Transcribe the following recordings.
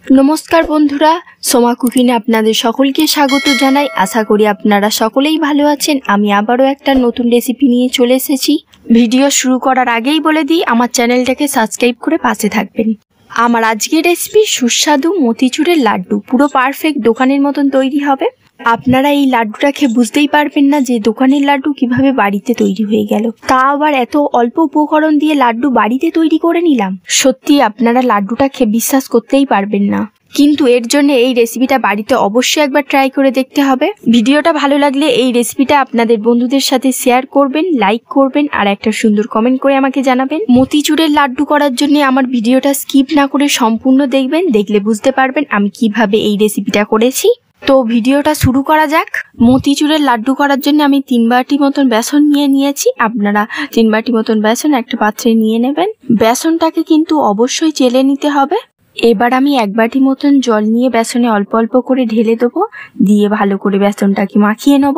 নমস্কার বন্ধুরা, সোমা কুকিংয়ে আপনাদের সকলকে স্বাগত জানাই। আশা করি আপনারা সকলেই ভালো আছেন। আমি আবারও একটা নতুন রেসিপি নিয়ে চলে এসেছি। ভিডিও শুরু করার আগেই বলে দিই, আমার চ্যানেলটাকে সাবস্ক্রাইব করে পাশে থাকবেন। আমার আজকের রেসিপি সুস্বাদু মতিচুরের লাড্ডু, পুরো পারফেক্ট দোকানের মতন তৈরি হবে। আপনারা এই লাড্ডুটা খেয়ে বুঝতেই পারবেন না যে দোকানের লাড্ডু কিভাবে বাড়িতে তৈরি হয়ে গেল, তা আবার এত অল্প উপকরণ দিয়ে লাড্ডু বাড়িতে তৈরি করে নিলাম। সত্যি আপনারা লাড্ডুটা খেয়ে বিশ্বাস করতেই পারবেন না, কিন্তু এর জন্য এই রেসিপিটা বাড়িতে অবশ্যই একবার ট্রাই করে দেখতে হবে। ভিডিওটা ভালো লাগলে এই রেসিপিটা আপনাদের বন্ধুদের সাথে শেয়ার করবেন, লাইক করবেন আর একটা সুন্দর কমেন্ট করে আমাকে জানাবেন। মতিচুরের লাড্ডু করার জন্য আমার ভিডিওটা স্কিপ না করে সম্পূর্ণ দেখবেন, দেখলে বুঝতে পারবেন আমি কিভাবে এই রেসিপিটা করেছি। তো ভিডিওটা শুরু করা যাক। মতিচুরের লাড্ডু করার জন্য আমি 3 বাটি মতন বেসন নিয়েছি। আপনারা 3 বাটি মতন বেসন একটা পাত্রে নিয়ে নেবেন। বেসনটাকে কিন্তু অবশ্যই চেলে নিতে হবে। এবার আমি 1 বাটি মতন জল নিয়ে বেসনে অল্প অল্প করে ঢেলে দেবো, দিয়ে ভালো করে বেসনটাকে মাখিয়ে নেব।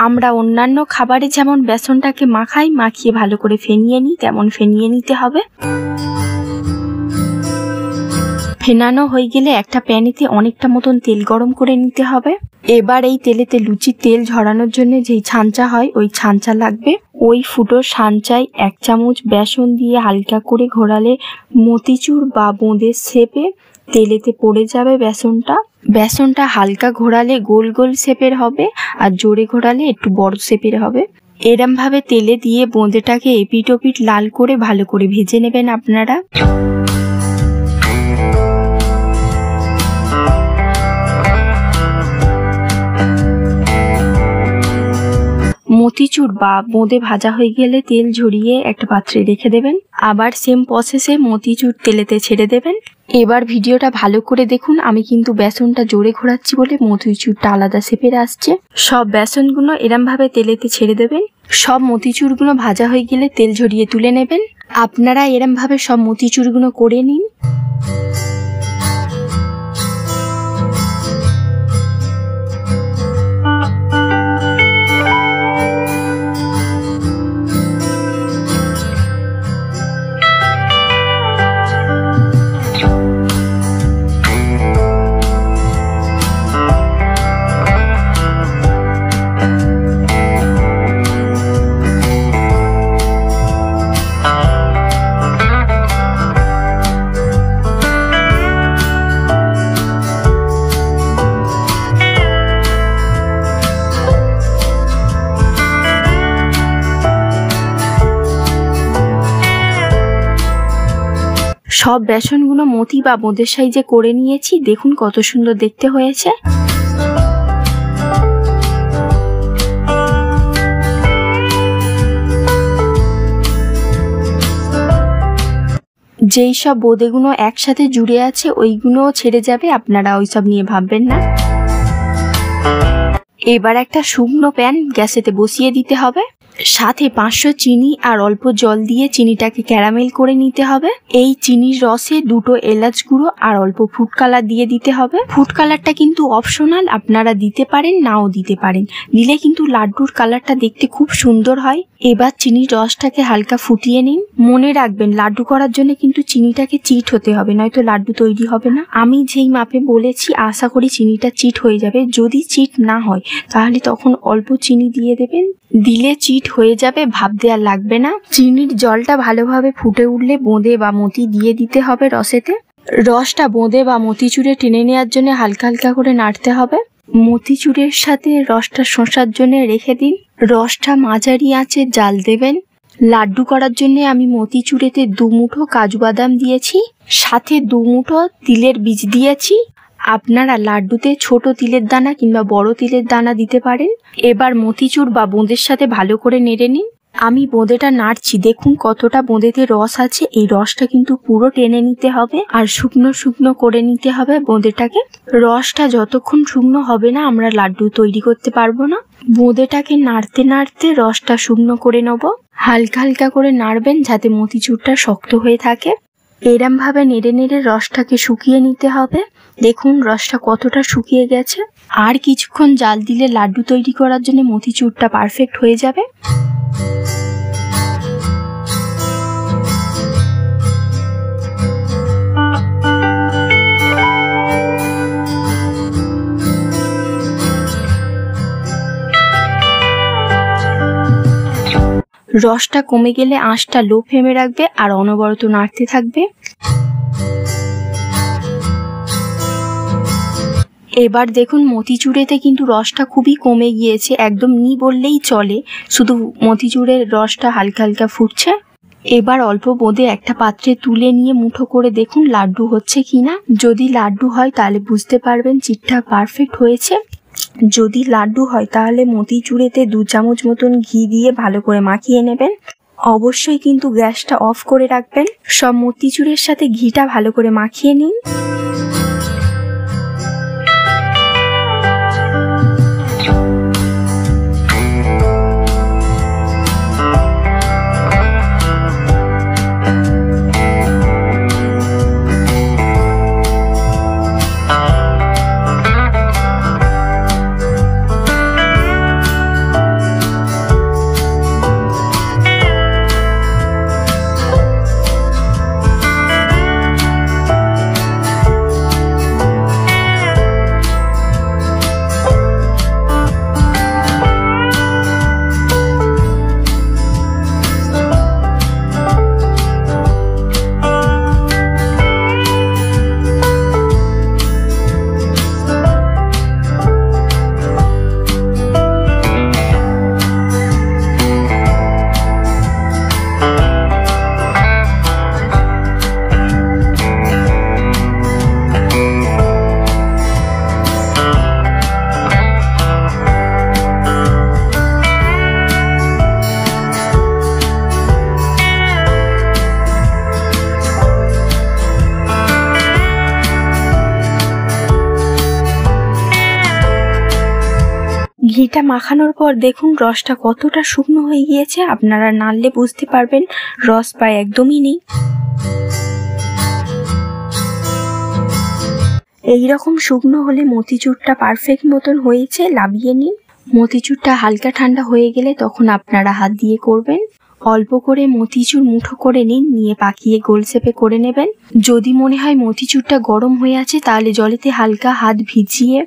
আমরা অন্যান্য খাবারে যেমন বেসনটাকে মাখিয়ে ভালো করে ফেনিয়ে নিই, তেমন ফেনিয়ে নিতে হবে। ফেনানো হয়ে গেলে একটা প্যানেতে অনেকটা মতন তেল গরম করে নিতে হবে। এবার এই তেলেতে লুচির তেল ঝরানোর জন্য যেই ছাঁচা হয়, ওই ছাঁচা লাগবে। ওই ফুটোর ছাঁচায় 1 চামচ বেসন দিয়ে হালকা করে ঘোরালে মতিচুর বা বোঁদের শেপে তেলেতে পড়ে যাবে বেসনটা হালকা ঘোরালে গোল গোল শেপের হবে, আর জোরে ঘোরালে একটু বড় শেপের হবে। এরম ভাবে তেলে দিয়ে বোঁদেটাকে এপিট ওপিট লাল করে ভালো করে ভেজে নেবেন আপনারা। মতিচুর বা বোঁদে ভাজা হয়ে গেলে তেল ঝরিয়ে একটা পাত্রে রেখে দেবেন। আবার সেম প্রসেসে মতিচুর তেলেতে ছেড়ে দেবেন। এবার ভিডিওটা ভালো করে দেখুন, আমি কিন্তু বেসনটা জোরে ঘোরাচ্ছি বলে মতিচুরটা আলাদা শেপের আসছে। সব বেসনগুলো এরম ভাবে তেলেতে ছেড়ে দেবেন। সব মতিচুরগুলো ভাজা হয়ে গেলে তেল ঝরিয়ে তুলে নেবেন। আপনারা এরম ভাবে সব মতিচুরগুলো করে নিন। সব বেসনগুলো মতি বা বোঁদের সাইজে করে নিয়েছি। দেখুন কত সুন্দর দেখতে হয়েছে। যেই সব বোঁদেগুলো একসাথে জুড়ে আছে ওইগুলোও ছেড়ে যাবে, আপনারা ওইসব নিয়ে ভাববেন না। এবার একটা শুকনো প্যান গ্যাসেতে বসিয়ে দিতে হবে। সাথে 500 চিনি আর অল্প জল দিয়ে চিনিটাকে ক্যারামেল করে নিতে হবে। এই চিনির রসে 2টো এলাচ গুঁড়ো আর অল্প ফুড কালার দিয়ে দিতে হবে। ফুড কালারটা কিন্তু অপশনাল, আপনারা দিতে পারেন নাও দিতে পারেন, দিলে কিন্তু লাড্ডুর কালারটা দেখতে খুব সুন্দর হয়। এবার চিনির রসটাকে হালকা ফুটিয়ে নিন। মনে রাখবেন লাড্ডু করার জন্য কিন্তু চিনিটাকে চিট হতে হবে, নয়তো লাড্ডু তৈরি হবে না। আমি যেই মাপে বলেছি আশা করি চিনিটা চিট হয়ে যাবে। যদি চিট না হয় তাহলে তখন অল্প চিনি দিয়ে দেবেন, দিলে চিট হয়ে যাবে, ভাপ দেওয়া লাগবে না। চিনির জলটা ভালোভাবে ফুটে উঠলে বোঁদে বা মতি দিয়ে দিতে হবে রসেতে। রসটা বোঁদে বা মতিচুরে টেনে নেওয়ার জন্য হালকা হালকা করে নাড়তে হবে। মতিচুরের সাথে রসটা শোষার জন্য রেখে দিন। রসটা মাঝারি আঁচে জাল দেবেন। লাড্ডু করার জন্য আমি মতিচুরেতে 2 মুঠো কাজু বাদাম দিয়েছি, সাথে 2 মুঠো তিলের বীজ দিয়েছি। আপনারা লাড্ডুতে ছোট তিলের দানা কিংবা বড় তিলের দানা দিতে পারেন। এবার মতিচুর বা বোঁদের সাথে ভালো করে নেড়ে নিন। আমি বোঁদেটা নাড়ছি, দেখুন কতটা বোঁদেতে রস আছে। এই রসটা কিন্তু পুরো টেনে নিতে হবে আর শুকনো শুকনো করে নিতে হবে বোঁদেটাকে। রসটা যতক্ষণ শুকনো হবে না আমরা লাড্ডু তৈরি করতে পারবো না। বোঁদেটাকে নাড়তে নাড়তে রসটা শুকনো করে নেব। হালকা হালকা করে নাড়বেন যাতে মতিচুরটা শক্ত হয়ে থাকে। এরম ভাবে নেড়ে নেড়ে রসটাকে শুকিয়ে নিতে হবে। দেখুন রসটা কতটা শুকিয়ে গেছে। আর কিছুক্ষণ জাল দিলে লাড্ডু তৈরি করার জন্য মতিচুরটা পারফেক্ট হয়ে যাবে। রসটা কমে গেলে আঁচটা লো ফ্লেমে রাখবে আর অনবরত নাড়তে থাকবে। এবার দেখুন মতিচুরেতে কিন্তু রসটা খুবই কমে গিয়েছে, একদম নি বললেই চলে, শুধু মতিচুরের রসটা হালকা হালকা ফুটছে। এবার অল্প বোঁদে একটা পাত্রে তুলে নিয়ে মুঠো করে দেখুন লাড্ডু হচ্ছে কিনা। যদি লাড্ডু হয় তাহলে বুঝতে পারবেন চিটটা পারফেক্ট হয়েছে। যদি লাড্ডু হয় তাহলে মতিচুরেতে 2 চামচ মতন ঘি দিয়ে ভালো করে মাখিয়ে নেবেন। অবশ্যই কিন্তু গ্যাসটা অফ করে রাখবেন। সব মতিচুরের সাথে ঘিটা ভালো করে মাখিয়ে নিন। ঘিটা মাখানোর পর দেখুন রসটা কতটা শুকনো হয়ে গিয়েছে। আপনারা নাড়লে বুঝতে পারবেন রস প্রায় একদমই নেই। এইরকম শুকনো হলে মতিচুরটা পারফেক্ট মতন হয়েছে, নামিয়ে নিন। মতিচুরটা হালকা ঠান্ডা হয়ে গেলে তখন আপনারা হাত দিয়ে করবেন। অল্প করে মতিচুর মুঠো করে নিন, নিয়ে পাকিয়ে গোল শেপে করে নেবেন। যদি মনে হয় মতিচুরটা গরম হয়ে আছে তাহলে জলেতে হালকা হাত ভিজিয়ে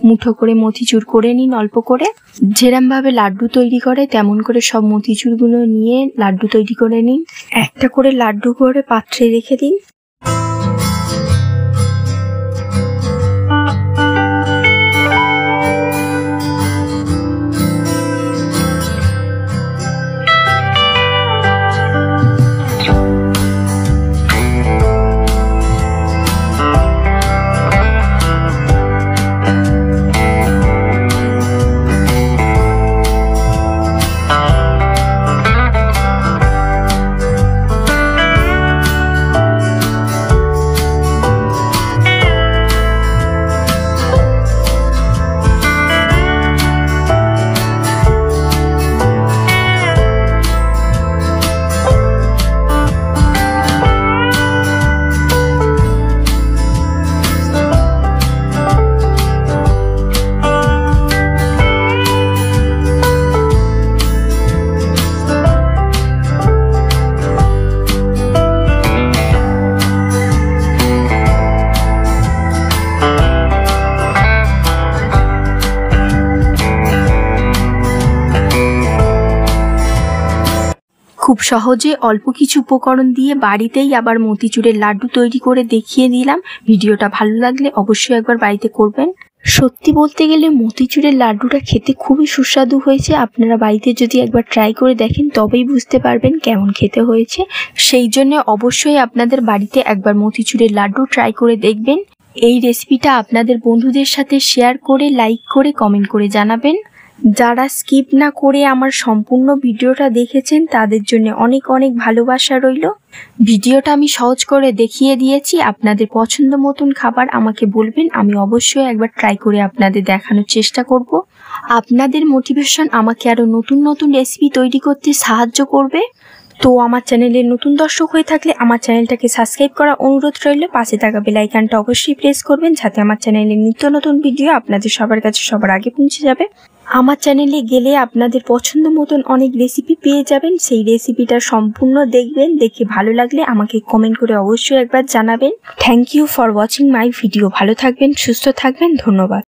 মুঠো করে মতিচুর করে নিন অল্প করে। যেরমভাবে লাড্ডু তৈরি করে তেমন করে সব মতিচুরগুলো নিয়ে লাড্ডু তৈরি করে নিন। একটা করে লাড্ডু করে পাত্রে রেখে দিন। খুব সহজে অল্প কিছু উপকরণ দিয়ে বাড়িতেই আবার মতিচুরের লাড্ডু তৈরি করে দেখিয়ে দিলাম। ভিডিওটা ভালো লাগলে অবশ্যই একবার বাড়িতে করবেন। সত্যি বলতে গেলে মতিচুরের লাড্ডুটা খেতে খুবই সুস্বাদু হয়েছে। আপনারা বাড়িতে যদি একবার ট্রাই করে দেখেন তবেই বুঝতে পারবেন কেমন খেতে হয়েছে। সেই জন্য অবশ্যই আপনাদের বাড়িতে একবার মতিচুরের লাড্ডু ট্রাই করে দেখবেন। এই রেসিপিটা আপনাদের বন্ধুদের সাথে শেয়ার করে, লাইক করে, কমেন্ট করে জানাবেন। যারা স্কিপ না করে আমার সম্পূর্ণ ভিডিওটা দেখেছেন তাদের জন্য অনেক অনেক ভালোবাসা রইল। ভিডিওটা আমি সহজ করে দেখিয়ে দিয়েছি। আপনাদের পছন্দ মতন খাবার আমাকে বলবেন, আমি অবশ্যই একবার ট্রাই করে আপনাদের দেখানোর চেষ্টা করব। আপনাদের মোটিভেশন আমাকে আরও নতুন নতুন রেসিপি তৈরি করতে সাহায্য করবে। তো আমার চ্যানেলের নতুন দর্শক হয়ে থাকলে আমার চ্যানেলটাকে সাবস্ক্রাইব করার অনুরোধ রইল। পাশে থাকা বেল আইকনটা অবশ্যই প্রেস করবেন যাতে আমার চ্যানেলের নিত্য নতুন ভিডিও আপনাদের সবার কাছে সবার আগে পৌঁছে যাবে। আমার চ্যানেলে গেলে আপনাদের পছন্দ মতন অনেক রেসিপি পেয়ে যাবেন। সেই রেসিপিটা সম্পূর্ণ দেখবেন, দেখে ভালো লাগলে আমাকে কমেন্ট করে অবশ্যই একবার জানাবেন। Thank you for watching my video. ভালো থাকবেন, সুস্থ থাকবেন, ধন্যবাদ।